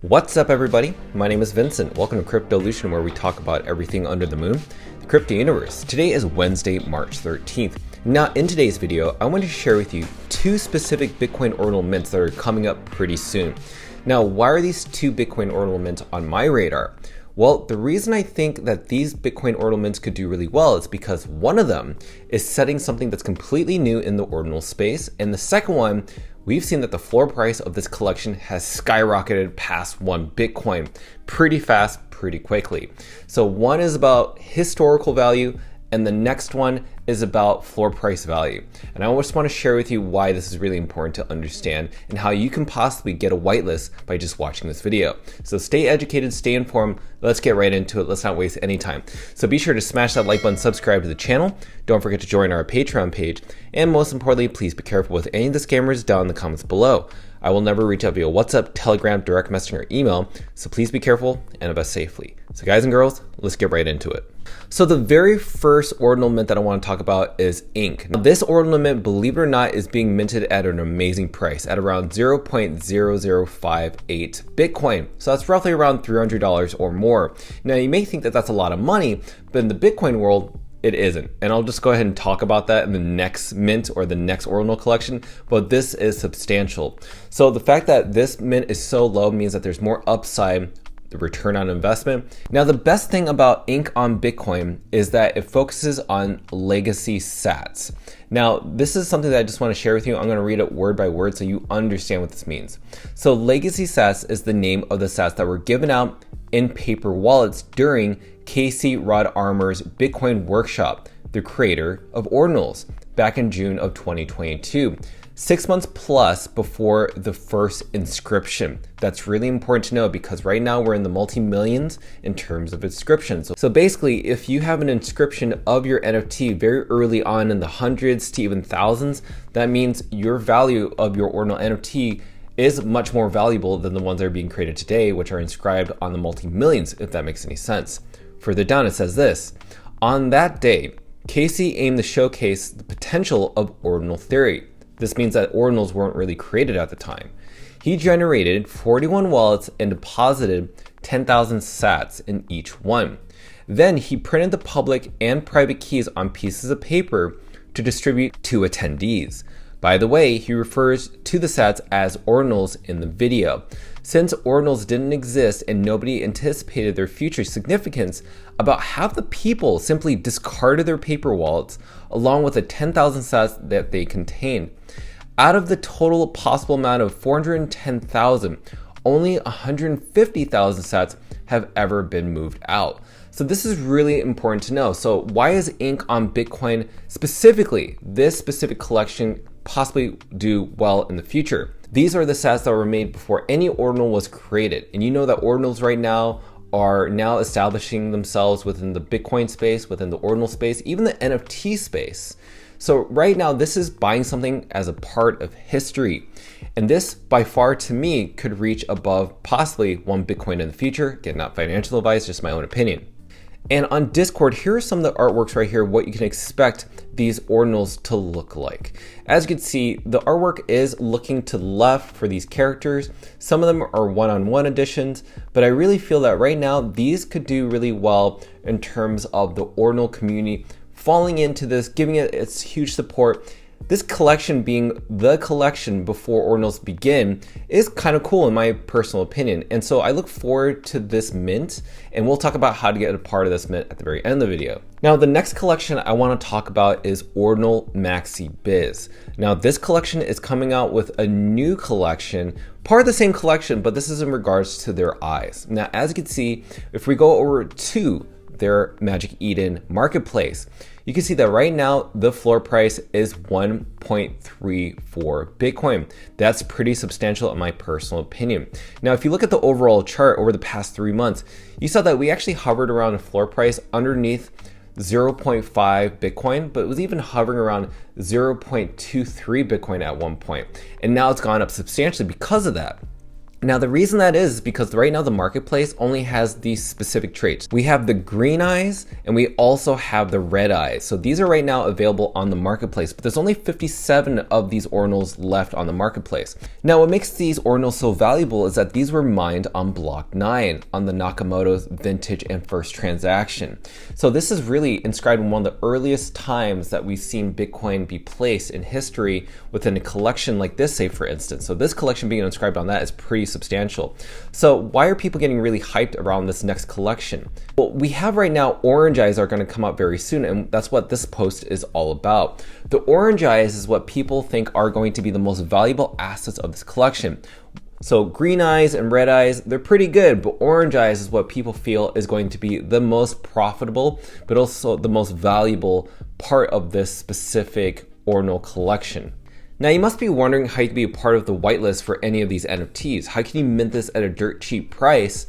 What's up, everybody? My name is Vincent. Welcome to Cryptolution, where we talk about everything under the moon, the crypto universe. Today is Wednesday, March 13th. Now, in today's video, I want to share with you two specific Bitcoin Ordinal mints that are coming up pretty soon. Now, why are these two Bitcoin Ordinal mints on my radar? Well, the reason I think that these Bitcoin Ordinal mints could do really well is because one of them is setting something that's completely new in the Ordinal space, and the second one, we've seen that the floor price of this collection has skyrocketed past 1 Bitcoin pretty fast, pretty quickly. So one is about historical value, and the next one is about floor price value. And I just want to share with you why this is really important to understand and how you can possibly get a whitelist by just watching this video. So stay educated, stay informed. Let's get right into it. Let's not waste any time. So be sure to smash that like button, subscribe to the channel. Don't forget to join our Patreon page. And most importantly, please be careful with any of the scammers down in the comments below. I will never reach out via WhatsApp, Telegram, direct messaging, or email. So please be careful and invest safely. So guys and girls, let's get right into it. So the very first Ordinal mint that I want to talk about is Ink. Now this Ordinal mint, believe it or not, is being minted at an amazing price at around 0.0058 Bitcoin. So that's roughly around $300 or more. Now you may think that that's a lot of money, but in the Bitcoin world, it isn't. And I'll just go ahead and talk about that in the next mint or the next Ordinal collection, but this is substantial. So the fact that this mint is so low means that there's more upside, the return on investment. Now, the best thing about Ink on Bitcoin is that it focuses on legacy sats. Now, this is something that I just want to share with you. I'm going to read it word by word so you understand what this means. So legacy sats is the name of the sats that were given out in paper wallets during Casey Rodarmor's Bitcoin workshop, the creator of Ordinals, back in June of 2022. 6 months plus before the first inscription. That's really important to know because right now we're in the multi-millions in terms of inscriptions. So basically, if you have an inscription of your NFT very early on in the hundreds to even thousands, that means your value of your Ordinal NFT is much more valuable than the ones that are being created today, which are inscribed on the multi-millions, if that makes any sense. Further down, it says this: on that day, Casey aimed to showcase the potential of Ordinal Theory. This means that Ordinals weren't really created at the time. He generated 41 wallets and deposited 10,000 sats in each one. Then he printed the public and private keys on pieces of paper to distribute to attendees. By the way, he refers to the sats as Ordinals in the video. Since Ordinals didn't exist and nobody anticipated their future significance, about half the people simply discarded their paper wallets along with the 10,000 sats that they contained. Out of the total possible amount of 410,000, only 150,000 sats have ever been moved out. So this is really important to know. So why is Ink on Bitcoin specifically, this specific collection, possibly do well in the future? These are the sats that were made before any Ordinal was created. And you know that Ordinals right now are now establishing themselves within the Bitcoin space, within the Ordinal space, even the NFT space. So right now, this is buying something as a part of history. And this, by far to me, could reach above possibly 1 Bitcoin in the future. Again, not financial advice, just my own opinion. And on Discord, here are some of the artworks right here, what you can expect these Ordinals to look like. As you can see, the artwork is looking to the left for these characters. Some of them are one-on-one editions, but I really feel that right now, these could do really well in terms of the Ordinal community falling into this, giving it its huge support. This collection being the collection before Ordinals begin is kind of cool in my personal opinion. And so I look forward to this mint, and we'll talk about how to get a part of this mint at the very end of the video. Now, the next collection I want to talk about is Ordinal Maxi Biz. Now, this collection is coming out with a new collection, part of the same collection, but this is in regards to their eyes. Now, as you can see, if we go over to their Magic Eden marketplace, you can see that right now the floor price is 1.34 Bitcoin. That's pretty substantial in my personal opinion. Now, if you look at the overall chart over the past 3 months, you saw that we actually hovered around a floor price underneath 0.5 Bitcoin, but it was even hovering around 0.23 Bitcoin at one point. And now it's gone up substantially because of that. Now, the reason that is because right now the marketplace only has these specific traits. We have the green eyes and we also have the red eyes. So these are right now available on the marketplace, but there's only 57 of these ordinals left on the marketplace. Now, what makes these ordinals so valuable is that these were mined on block 9 on the Nakamoto's vintage and first transaction. So this is really inscribed in one of the earliest times that we've seen Bitcoin be placed in history within a collection like this, say for instance. So this collection being inscribed on that is pretty substantial. So why are people getting really hyped around this next collection? Well, we have right now orange eyes are going to come out very soon, and that's what this post is all about. The orange eyes is what people think are going to be the most valuable assets of this collection. So green eyes and red eyes, they're pretty good, but orange eyes is what people feel is going to be the most profitable, but also the most valuable part of this specific ordinal collection. Now, you must be wondering how you can be a part of the whitelist for any of these NFTs. How can you mint this at a dirt cheap price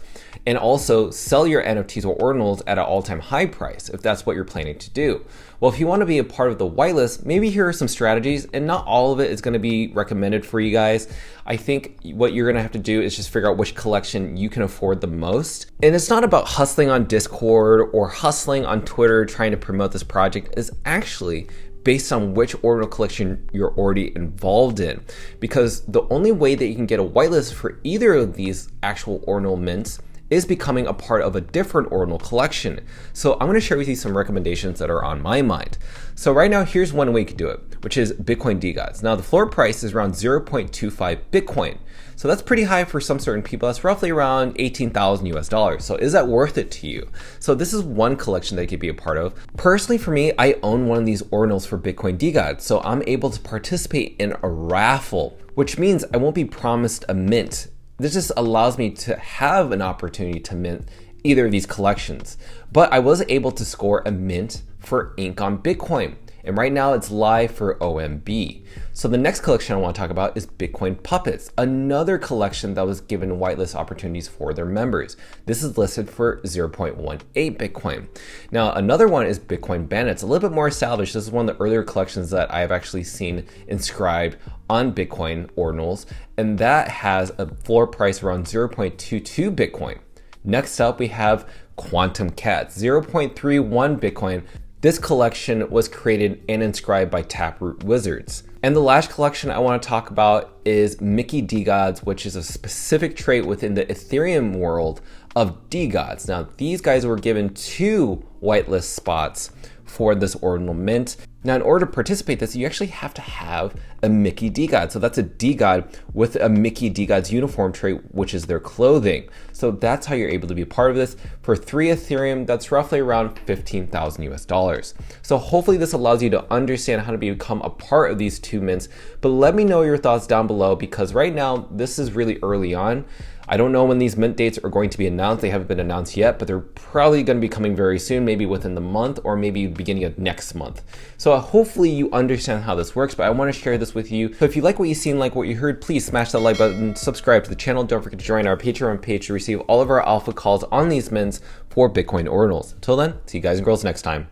and also sell your NFTs or ordinals at an all-time high price if that's what you're planning to do? Well, if you want to be a part of the whitelist, maybe here are some strategies, and not all of it is going to be recommended for you guys. I think what you're going to have to do is just figure out which collection you can afford the most. And it's not about hustling on Discord or hustling on Twitter trying to promote this project. It's actually based on which ordinal collection you're already involved in. Because the only way that you can get a whitelist for either of these actual ordinal mints is becoming a part of a different ordinal collection. So I'm gonna share with you some recommendations that are on my mind. So right now, here's one way you can do it, which is Bitcoin DGODs. Now the floor price is around 0.25 Bitcoin. So that's pretty high for some certain people. That's roughly around 18,000 US dollars. So is that worth it to you? So this is one collection that you could be a part of. Personally, for me, I own one of these ordinals for Bitcoin DGOD. So I'm able to participate in a raffle, which means I won't be promised a mint. This just allows me to have an opportunity to mint either of these collections. But I was able to score a mint for Ink on Bitcoin. And right now it's live for OMB. So the next collection I want to talk about is Bitcoin Puppets, another collection that was given whitelist opportunities for their members. This is listed for 0.18 Bitcoin. Now another one is Bitcoin Bandits, a little bit more established. This is one of the earlier collections that I've actually seen inscribed on Bitcoin ordinals, and that has a floor price around 0.22 Bitcoin. Next up we have Quantum Cats, 0.31 Bitcoin. This collection was created and inscribed by Taproot Wizards. And the last collection I want to talk about is Mickey DGODs, which is a specific trait within the Ethereum world of DGODs. Now, these guys were given 2 whitelist spots for this ordinal mint. Now, in order to participate in this, you actually have to have a Mickey DGOD. So that's a DGOD with a Mickey DGOD's uniform trait, which is their clothing. So that's how you're able to be a part of this. For 3 Ethereum, that's roughly around 15,000 US dollars. So hopefully this allows you to understand how to become a part of these 2 mints. But let me know your thoughts down below, because right now, this is really early on. I don't know when these mint dates are going to be announced. They haven't been announced yet, but they're probably going to be coming very soon, maybe within the month or maybe beginning of next month. So hopefully you understand how this works, but I want to share this with you. So if you like what you've seen, like what you heard, please smash that like button, subscribe to the channel. Don't forget to join our Patreon page to receive all of our alpha calls on these mints for Bitcoin ordinals. Until then, see you guys and girls next time.